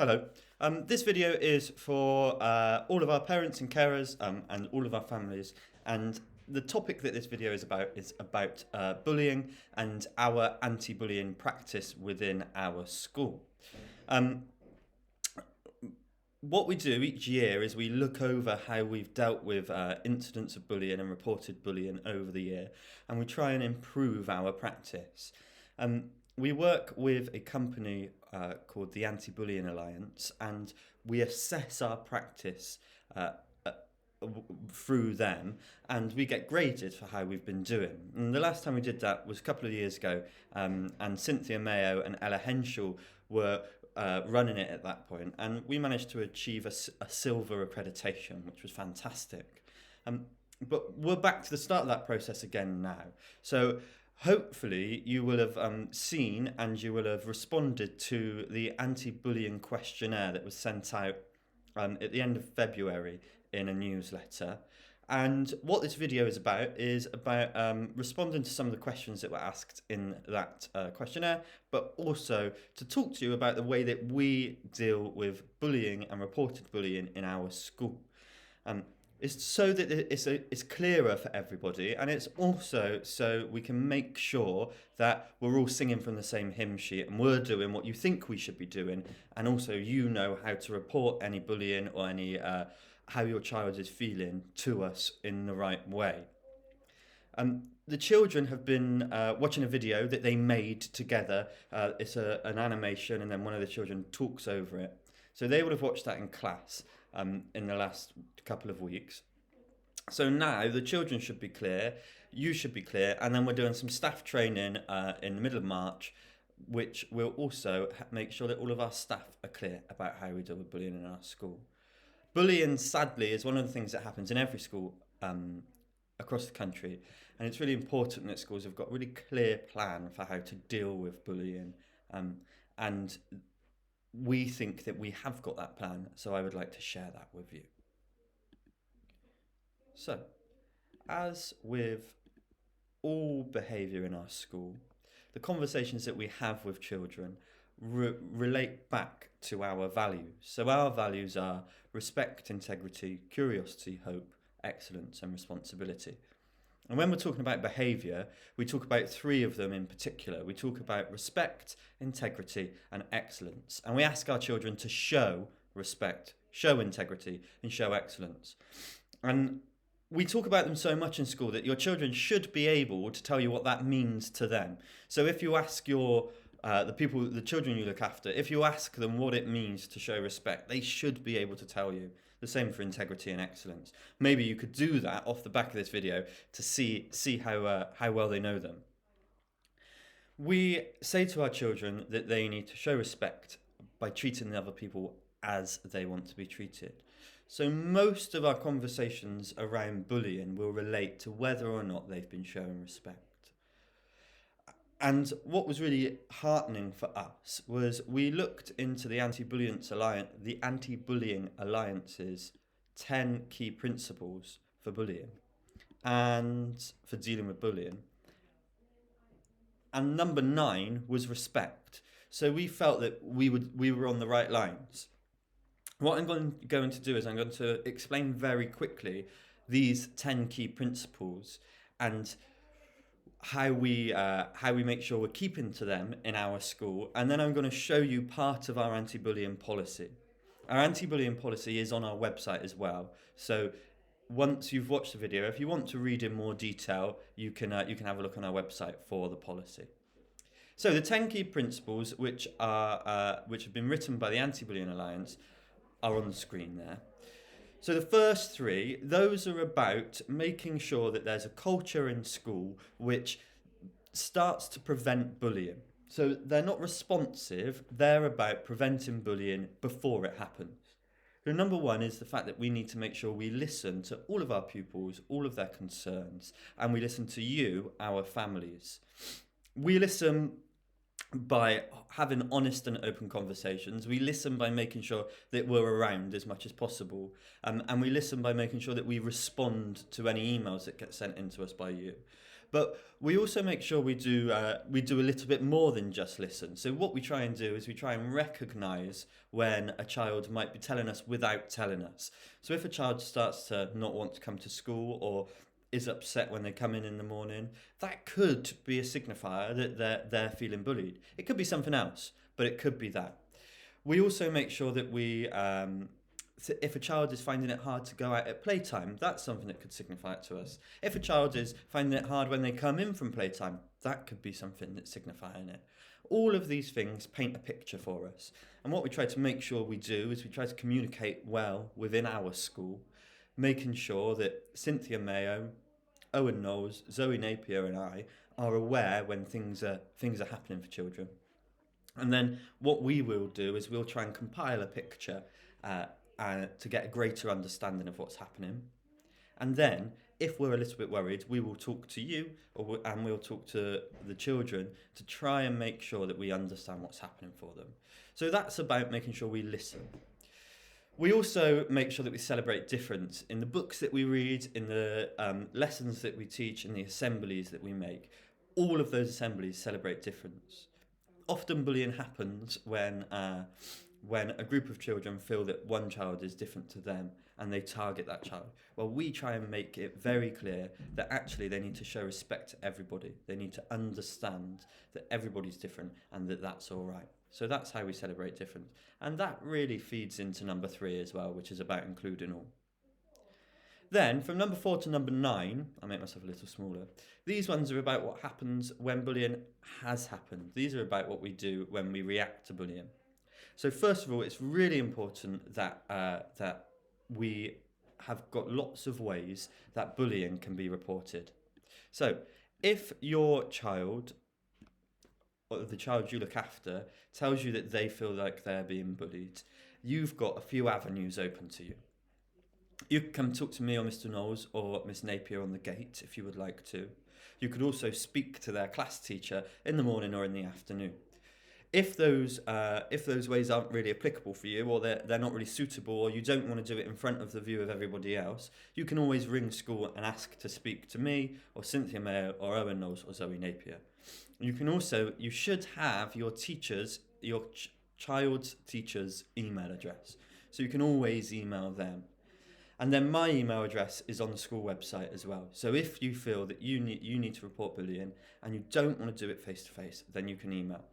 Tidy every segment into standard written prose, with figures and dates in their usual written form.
Hello. This video is for all of our parents and carers and all of our families. And the topic that this video is about bullying and our anti-bullying practice within our school. Um, what we do each year is we look over how we've dealt with incidents of bullying and reported bullying over the year, and we try and improve our practice. We work with a company called the Anti-Bullying Alliance, and we assess our practice through them, and we get graded for how we've been doing. And the last time we did that was a couple of years ago, and Cynthia Mayo and Ella Henschel were running it at that point, and we managed to achieve a silver accreditation, which was fantastic. But we're back to the start of that process again now. So hopefully you will have seen and you will have responded to the anti-bullying questionnaire that was sent out at the end of February in a newsletter. And what this video is about responding to some of the questions that were asked in that questionnaire, but also to talk to you about the way that we deal with bullying and reported bullying in our school. It's so that it's clearer for everybody, and it's also so we can make sure that we're all singing from the same hymn sheet and we're doing what you think we should be doing, and also you know how to report any bullying or any how your child is feeling to us in the right way. The children have been watching a video that they made together. It's an animation, and then one of the children talks over it. So they would have watched that in class in the last couple of weeks. So now the children should be clear, you should be clear, and then we're doing some staff training in the middle of March, which will also make sure that all of our staff are clear about how we deal with bullying in our school. Bullying, sadly, is one of the things that happens in every school across the country, and it's really important that schools have got a really clear plan for how to deal with bullying, and we think that we have got that plan, so I would like to share that with you. So, as with all behaviour in our school, the conversations that we have with children relate back to our values. So our values are respect, integrity, curiosity, hope, excellence and responsibility. And when we're talking about behaviour, we talk about three of them in particular. We talk about respect, integrity and excellence. And we ask our children to show respect, show integrity and show excellence. And we talk about them so much in school that your children should be able to tell you what that means to them. So if you ask the children you look after, if you ask them what it means to show respect, they should be able to tell you. The same for integrity and excellence. Maybe you could do that off the back of this video to see how well they know them. We say to our children that they need to show respect by treating the other people as they want to be treated. So most of our conversations around bullying will relate to whether or not they've been shown respect. And what was really heartening for us was we looked into the Anti-Bullying Alliance's 10 key principles for bullying and for dealing with bullying. And number 9 was respect. So we felt that we were on the right lines. What I'm going to do is I'm going to explain very quickly these 10 key principles and how we make sure we're keeping to them in our school, and then I'm going to show you part of our anti-bullying policy. Our anti-bullying policy is on our website as well. So once you've watched the video, if you want to read in more detail, you can have a look on our website for the policy. So the 10 key principles, which have been written by the Anti-Bullying Alliance, are on the screen there. So the first 3, those are about making sure that there's a culture in school which starts to prevent bullying. So they're not responsive, they're about preventing bullying before it happens. So number 1 is the fact that we need to make sure we listen to all of our pupils, all of their concerns, and we listen to you, our families. We listen by having honest and open conversations. We listen by making sure that we're around as much as possible. And we listen by making sure that we respond to any emails that get sent in to us by you. But we also make sure we do a little bit more than just listen. So what we try and do is we try and recognise when a child might be telling us without telling us. So if a child starts to not want to come to school or is upset when they come in the morning, that could be a signifier that they're feeling bullied. It could be something else, but it could be that. We also make sure that if a child is finding it hard to go out at playtime, that's something that could signify it to us. If a child is finding it hard when they come in from playtime, that could be something that's signifying it. All of these things paint a picture for us. And what we try to make sure we do is we try to communicate well within our school, making sure that Cynthia Mayo, Owen Knowles, Zoe Napier and I are aware when things are happening for children. And then what we will do is we'll try and compile a picture to get a greater understanding of what's happening. And then, if we're a little bit worried, we will talk to you and we'll talk to the children to try and make sure that we understand what's happening for them. So that's about making sure we listen. We also make sure that we celebrate difference in the books that we read, in the lessons that we teach, in the assemblies that we make. All of those assemblies celebrate difference. Often bullying happens when a group of children feel that one child is different to them and they target that child. Well, we try and make it very clear that actually they need to show respect to everybody. They need to understand that everybody's different and that that's all right. So that's how we celebrate difference. And that really feeds into number 3 as well, which is about including all. Then, from number 4 to number 9, I'll make myself a little smaller. These ones are about what happens when bullying has happened. These are about what we do when we react to bullying. So first of all, it's really important that we have got lots of ways that bullying can be reported. So if your child, or the child you look after, tells you that they feel like they're being bullied, you've got a few avenues open to you. You can come talk to me or Mr. Knowles or Miss Napier on the gate if you would like to. You could also speak to their class teacher in the morning or in the afternoon. If those ways aren't really applicable for you, or they're not really suitable, or you don't want to do it in front of the view of everybody else, you can always ring school and ask to speak to me, or Cynthia Mayo, or Owen Knowles, or Zoe Napier. You should have your child's teacher's email address, so you can always email them. And then my email address is on the school website as well. So if you feel that you need to report bullying and you don't want to do it face to face, then you can email.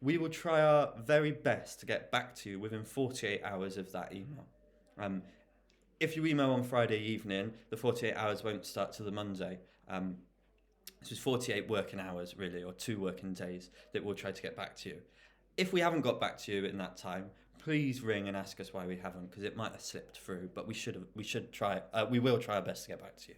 We will try our very best to get back to you within 48 hours of that email. If you email on Friday evening, the 48 hours won't start till the Monday. So it's 48 working hours, really, or 2 working days that we'll try to get back to you. If we haven't got back to you in that time, please ring and ask us why we haven't, because it might have slipped through, but we will try our best to get back to you.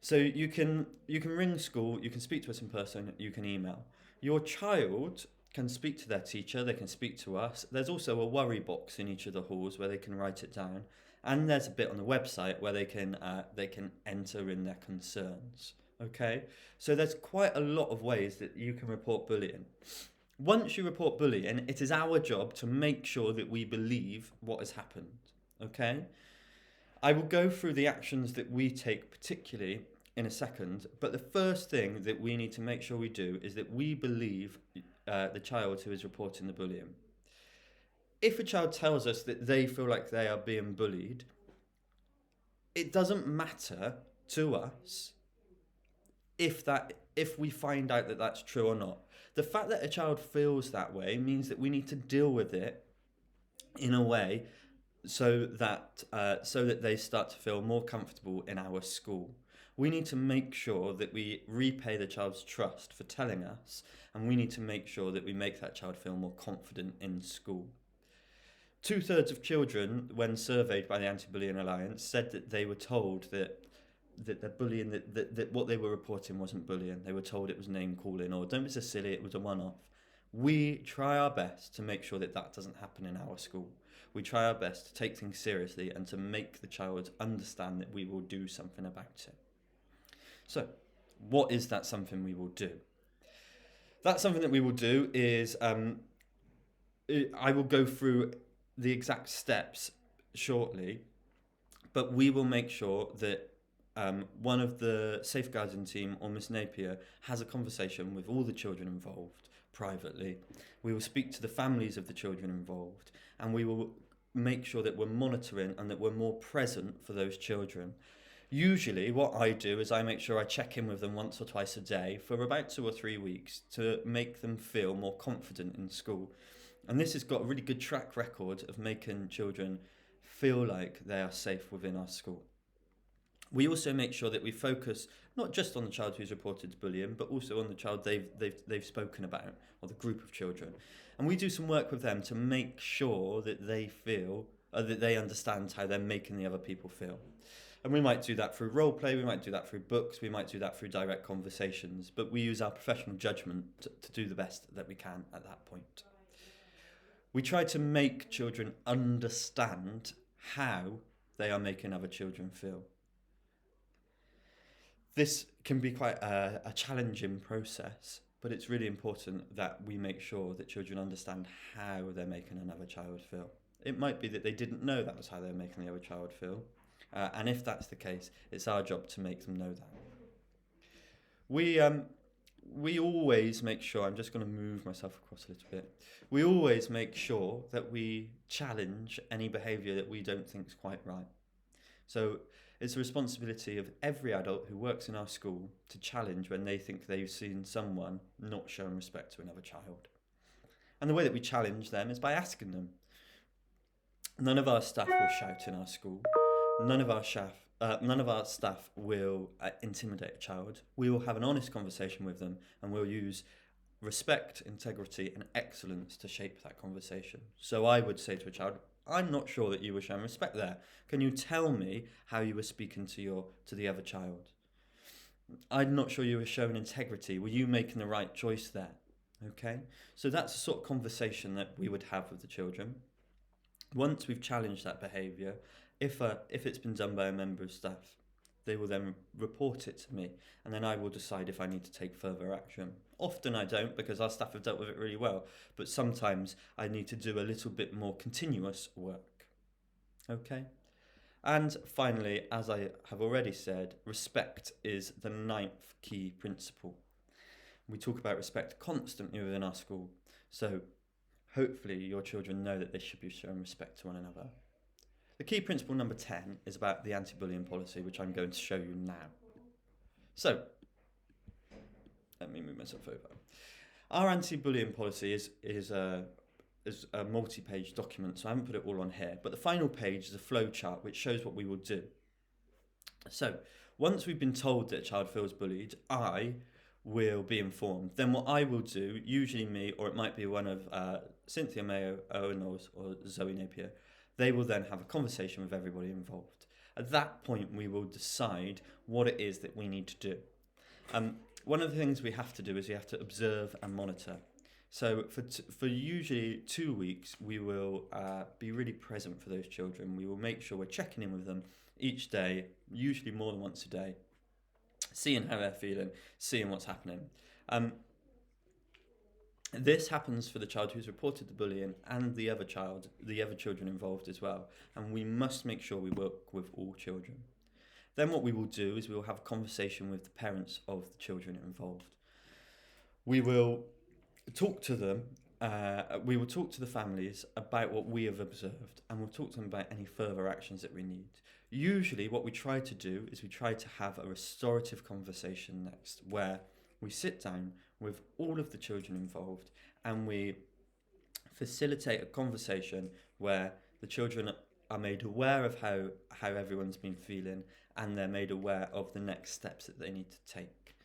So you can ring school, you can speak to us in person, you can email. Your child can speak to their teacher, they can speak to us. There's also a worry box in each of the halls where they can write it down. And there's a bit on the website where they can enter in their concerns. Okay? So there's quite a lot of ways that you can report bullying. Once you report bullying, it is our job to make sure that we believe what has happened. Okay? I will go through the actions that we take particularly in a second, but the first thing that we need to make sure we do is that we believe the child who is reporting the bullying. If a child tells us that they feel like they are being bullied, it doesn't matter to us if we find out that that's true or not. The fact that a child feels that way means that we need to deal with it in a way so that they start to feel more comfortable in our school. We need to make sure that we repay the child's trust for telling us, and we need to make sure that we make that child feel more confident in school. 2/3 of children, when surveyed by the Anti-Bullying Alliance, said that they were told that the bullying, that what they were reporting wasn't bullying. They were told it was name calling, or don't be so silly, it was a one-off. We try our best to make sure that doesn't happen in our school. We try our best to take things seriously and to make the child understand that we will do something about it. So, what is that something we will do? That something that we will do is, I will go through the exact steps shortly, but we will make sure that one of the safeguarding team or Miss Napier has a conversation with all the children involved privately. We will speak to the families of the children involved, and we will make sure that we're monitoring and that we're more present for those children. Usually what I do is I make sure I check in with them once or twice a day for about 2 or 3 weeks to make them feel more confident in school. And this has got a really good track record of making children feel like they are safe within our school. We also make sure that we focus not just on the child who's reported bullying, but also on the child they've spoken about, or the group of children. And we do some work with them to make sure that they feel, that they understand how they're making the other people feel. And we might do that through role play, we might do that through books, we might do that through direct conversations, but we use our professional judgment to do the best that we can at that point. We try to make children understand how they are making other children feel. This can be quite a challenging process, but it's really important that we make sure that children understand how they're making another child feel. It might be that they didn't know that was how they were making the other child feel. And if that's the case, it's our job to make them know that. We always make sure, I'm just going to move myself across a little bit. We always make sure that we challenge any behaviour that we don't think is quite right. So it's the responsibility of every adult who works in our school to challenge when they think they've seen someone not showing respect to another child. And the way that we challenge them is by asking them. None of our staff will shout in our school. None of our staff will intimidate a child. We will have an honest conversation with them, and we'll use respect, integrity, and excellence to shape that conversation. So I would say to a child, I'm not sure that you were showing respect there. Can you tell me how you were speaking to the other child? I'm not sure you were showing integrity. Were you making the right choice there? Okay? So that's the sort of conversation that we would have with the children. Once we've challenged that behaviour, if it's been done by a member of staff, they will then report it to me, and then I will decide if I need to take further action. Often I don't, because our staff have dealt with it really well, but sometimes I need to do a little bit more continuous work. Okay? And finally, as I have already said, respect is the 9th key principle. We talk about respect constantly within our school, so hopefully your children know that they should be showing respect to one another. The key principle number 10 is about the anti-bullying policy, which I'm going to show you now. So, let me move myself over. Our anti-bullying policy is a multi-page document, so I haven't put it all on here. But the final page is a flow chart which shows what we will do. So, once we've been told that a child feels bullied, I will be informed. Then what I will do, usually me, or it might be one of Cynthia Mayo, Owen Knowles, or Zoe Napier, they will then have a conversation with everybody involved. At that point, we will decide what it is that we need to do. One of the things we have to do is we have to observe and monitor. So for usually 2 weeks, we will be really present for those children. We will make sure we're checking in with them each day, usually more than once a day, seeing how they're feeling, seeing what's happening. This happens for the child who's reported the bullying and the other children involved as well. And we must make sure we work with all children. Then what we will do is we will have a conversation with the parents of the children involved. We will talk to them, we will talk to the families about what we have observed, and we'll talk to them about any further actions that we need. Usually what we try to do is we try to have a restorative conversation next, where we sit down with all of the children involved and we facilitate a conversation where the children are made aware of how everyone's been feeling, and they're made aware of the next steps that they need to take.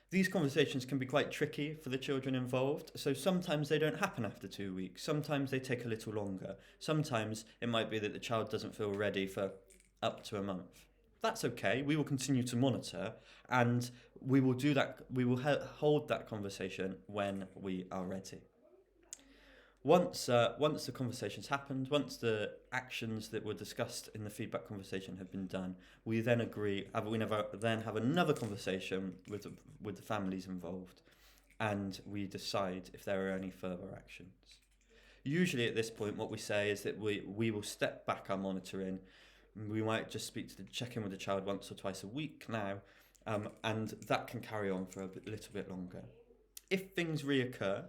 These conversations can be quite tricky for the children involved, so sometimes they don't happen after 2 weeks, sometimes they take a little longer, sometimes it might be that the child doesn't feel ready for up to a month. That's okay, we will continue to monitor, and we will do that. We will hold that conversation when we are ready. Once the conversation's happened, once the actions that were discussed in the feedback conversation have been done, we then have another conversation with the families involved, and we decide if there are any further actions. Usually at this point, what we say is that we will step back our monitoring. We might just check in with the child once or twice a week now, and that can carry on for a little bit longer. If things reoccur,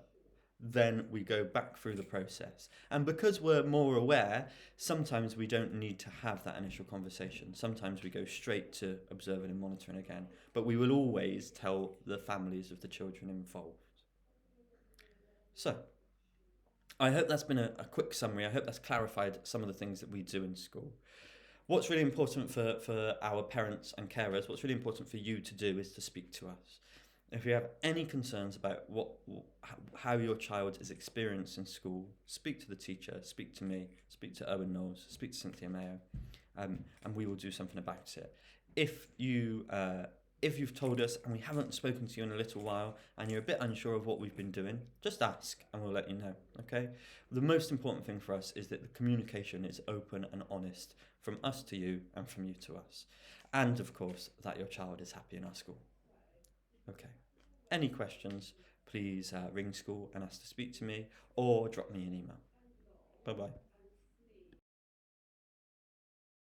then we go back through the process. And because we're more aware, sometimes we don't need to have that initial conversation. Sometimes we go straight to observing and monitoring again. But we will always tell the families of the children involved. So, I hope that's been a quick summary. I hope that's clarified some of the things that we do in school. What's really important for our parents and carers, what's really important for you to do is to speak to us. If you have any concerns about how your child is experienced in school, speak to the teacher, speak to me, speak to Owen Knowles, speak to Cynthia Mayo, and we will do something about it. If you've told us and we haven't spoken to you in a little while and you're a bit unsure of what we've been doing, just ask and we'll let you know, okay? The most important thing for us is that the communication is open and honest from us to you and from you to us. And, of course, that your child is happy in our school. Okay. Any questions, please ring school and ask to speak to me or drop me an email. Bye-bye.